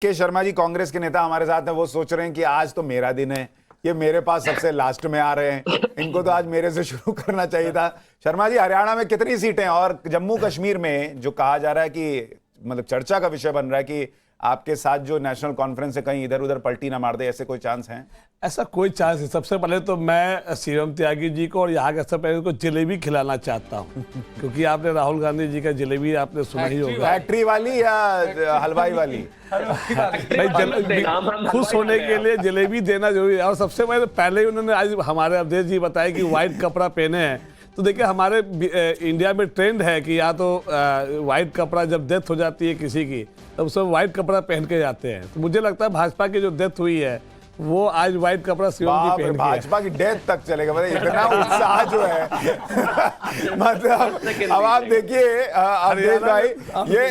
के शर्मा जी कांग्रेस के नेता हमारे साथ हैं। वो सोच रहे हैं कि आज तो मेरा दिन है, ये मेरे पास सबसे लास्ट में आ रहे हैं, इनको तो आज मेरे से शुरू करना चाहिए था। शर्मा जी, हरियाणा में कितनी सीटें और जम्मू कश्मीर में जो कहा जा रहा है कि मतलब चर्चा का विषय बन रहा है कि आपके साथ जो नेशनल कॉन्फ्रेंस है कहीं इधर उधर पलटी ना मार दे, ऐसे कोई चांस हैं? ऐसा कोई चांस नहीं। सबसे पहले तो मैं शिवम त्यागी जी को और यहाँ के सब पहले को जलेबी खिलाना चाहता हूँ क्योंकि आपने राहुल गांधी जी का जलेबी आपने सुना ही होगा। फैक्ट्री वाली या हलवाई वाली? भाई खुश होने के लिए जलेबी देना जरूरी है। और सबसे पहले उन्होंने आज हमारे अवधेश जी बताया कि व्हाइट कपड़ा पहने हैं, तो देखिए हमारे इंडिया में ट्रेंड है कि या तो व्हाइट कपड़ा जब डेथ हो जाती है किसी की तब सब व्हाइट कपड़ा पहन के जाते हैं। तो मुझे लगता है भाजपा की जो डेथ हुई है वो आज व्हाइट कपड़ा शिवम जी पहन के भाजपा की डेथ तक चलेगा, मतलब इतना उत्साह जो है मतलब अब आप देखिए अवधेश भाई,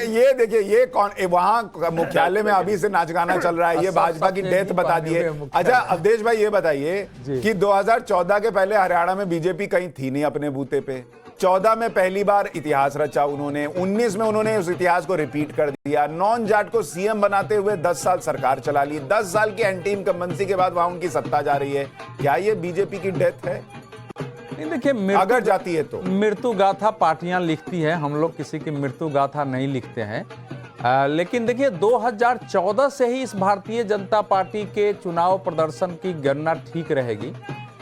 ये देखिए ये कौन वहां मुख्यालय में अभी से नाच गाना चल रहा है, ये भाजपा की डेथ बता दिए। अच्छा अवधेश भाई ये बताइए कि 2014 के पहले हरियाणा में बीजेपी कहीं थी नहीं अपने बूते पे, 14 में पहली बार इतिहास रचा उन्होंने, 19 में उन्होंने उस इतिहास को रिपीट कर दिया, नॉन जाट को सीएम बनाते हुए 10 साल सरकार चला ली, 10 साल की एंटी इनकम्बेंसी के बाद वहां उनकी सत्ता जा रही है। क्या ये बीजेपी की डेथ है? नहीं देखिए, अगर जाती है तो मृत्यु गाथा पार्टियां लिखती है, हम लोग किसी की मृत्यु गाथा नहीं लिखते हैं। लेकिन देखिए 2014 से ही इस भारतीय जनता पार्टी के चुनाव प्रदर्शन की गणना ठीक रहेगी,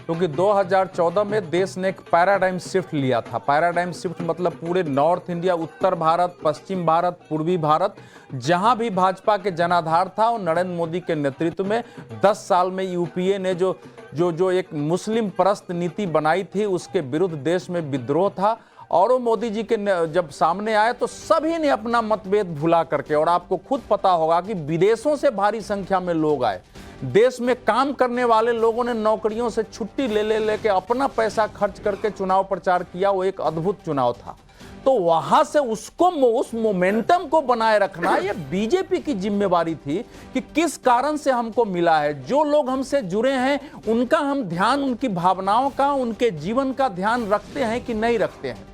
क्योंकि 2014 में देश ने एक पैराडाइम शिफ्ट लिया था। पैराडाइम शिफ्ट मतलब पूरे नॉर्थ इंडिया, उत्तर भारत, पश्चिम भारत, पूर्वी भारत, जहां भी भाजपा के जनाधार था और नरेंद्र मोदी के नेतृत्व में 10 साल में यूपीए ने जो एक मुस्लिम परस्त नीति बनाई थी उसके विरुद्ध देश में विद्रोह था। और वो मोदी जी के जब सामने आए तो सभी ने अपना मतभेद भुला करके, और आपको खुद पता होगा कि विदेशों से भारी संख्या में लोग आए, देश में काम करने वाले लोगों ने नौकरियों से छुट्टी लेके अपना पैसा खर्च करके चुनाव प्रचार किया। वो एक अद्भुत चुनाव था। तो वहां से उस मोमेंटम को बनाए रखना ये बीजेपी की जिम्मेवारी थी कि किस कारण से हमको मिला है, जो लोग हमसे जुड़े हैं उनका हम ध्यान, उनकी भावनाओं का, उनके जीवन का ध्यान रखते हैं कि नहीं रखते हैं।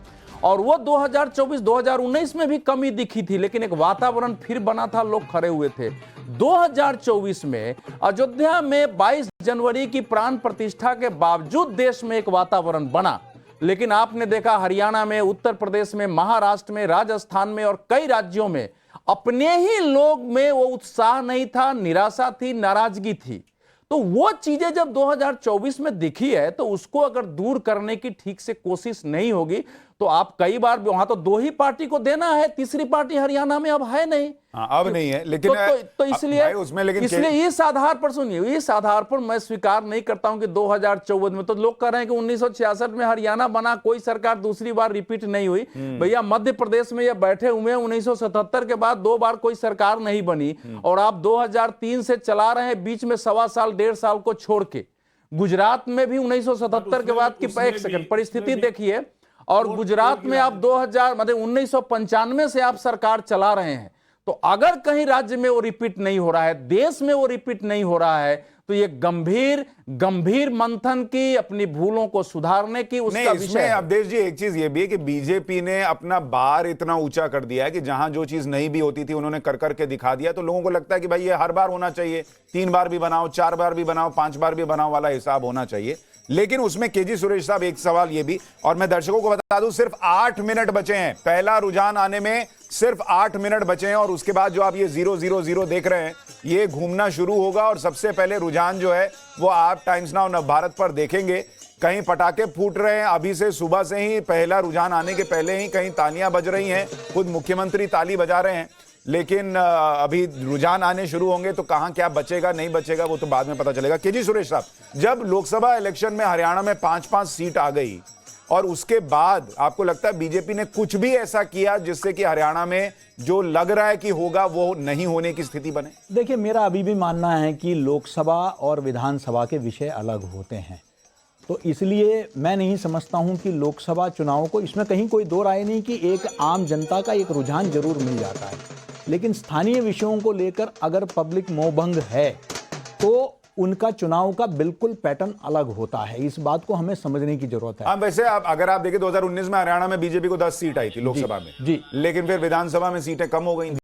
और वो 2024-2019 में भी कमी दिखी थी, लेकिन एक वातावरण फिर बना था, लोग खड़े हुए थे। 2024 में अयोध्या में 22 जनवरी की प्राण प्रतिष्ठा के बावजूद देश में एक वातावरण बना, लेकिन आपने देखा हरियाणा में, उत्तर प्रदेश में, महाराष्ट्र में, राजस्थान में और कई राज्यों में अपने ही लोग में वो उत्साह नहीं था, निराशा थी, नाराजगी थी। तो वो चीजें जब 2024 में दिखी है तो उसको अगर दूर करने की ठीक से कोशिश नहीं होगी तो आप कई बार, वहां तो 2 ही पार्टी को देना है, तीसरी पार्टी हरियाणा में अब है नहीं। हाँ, अब नहीं है, लेकिन तो इसलिए इस आधार पर सुनिए, इस आधार पर मैं स्वीकार नहीं करता हूं कि 2014 में, तो लोग कह रहे हैं कि 1966 में हरियाणा बना, कोई सरकार दूसरी बार रिपीट नहीं हुई। भैया मध्य प्रदेश में ये बैठे हुए हैं, 1977 के बाद 2 बार कोई सरकार नहीं बनी और आप 2003 से चला रहे हैं, बीच में 1.25 साल 1.5 साल को छोड़ के। गुजरात में भी 1977 के बाद की, एक सेकंड, परिस्थिति देखिए, और गुजरात में आप 2000 मतलब 1995 से आप सरकार चला रहे हैं। तो अगर कहीं राज्य में वो रिपीट नहीं हो रहा है, देश में वो रिपीट नहीं हो रहा है, तो ये गंभीर मंथन की, अपनी भूलों को सुधारने की उसका विषय है। अवधेश जी एक चीज ये भी है कि बीजेपी ने अपना बार इतना ऊंचा कर दिया है कि जहां जो चीज नहीं भी होती थी उन्होंने कर करके दिखा दिया, तो लोगों को लगता है कि भाई ये हर बार होना चाहिए, 3 बार भी बनाओ, 4 बार भी बनाओ, 5 बार भी बनाओ वाला हिसाब होना चाहिए। लेकिन उसमें केजी सुरेश साहब एक सवाल ये भी, और मैं दर्शकों को बता दूं सिर्फ 8 मिनट बचे हैं, पहला रुझान आने में सिर्फ 8 मिनट बचे हैं, और उसके बाद जो आप ये 000 देख रहे हैं ये घूमना शुरू होगा। और सबसे पहले रुझान जो है वो आप टाइम्स नाउ नवभारत पर देखेंगे। कहीं पटाखे फूट रहे हैं, अभी से सुबह से ही पहला रुझान आने के पहले ही कहीं तालियां बज रही हैं, खुद मुख्यमंत्री ताली बजा रहे हैं। लेकिन अभी रुझान आने शुरू होंगे तो कहां क्या बचेगा नहीं बचेगा वो तो बाद में पता चलेगा। केजी सुरेश साहब, जब लोकसभा इलेक्शन में हरियाणा में 5-5 सीट आ गई और उसके बाद आपको लगता है बीजेपी ने कुछ भी ऐसा किया जिससे कि हरियाणा में जो लग रहा है कि होगा वो नहीं होने की स्थिति बने? देखिए, मेरा अभी भी मानना है कि लोकसभा और विधानसभा के विषय अलग होते हैं, तो इसलिए मैं नहीं समझता हूं कि लोकसभा चुनाव को, इसमें कहीं कोई दो राय नहीं कि एक आम जनता का एक रुझान जरूर मिल जाता है, लेकिन स्थानीय विषयों को लेकर अगर पब्लिक मोहभंग है तो उनका चुनाव का बिल्कुल पैटर्न अलग होता है। इस बात को हमें समझने की जरूरत है। वैसे अगर आप देखें 2019 में हरियाणा में बीजेपी को 10 सीट आई थी लोकसभा में, जी, लेकिन फिर विधानसभा में सीटें कम हो गई।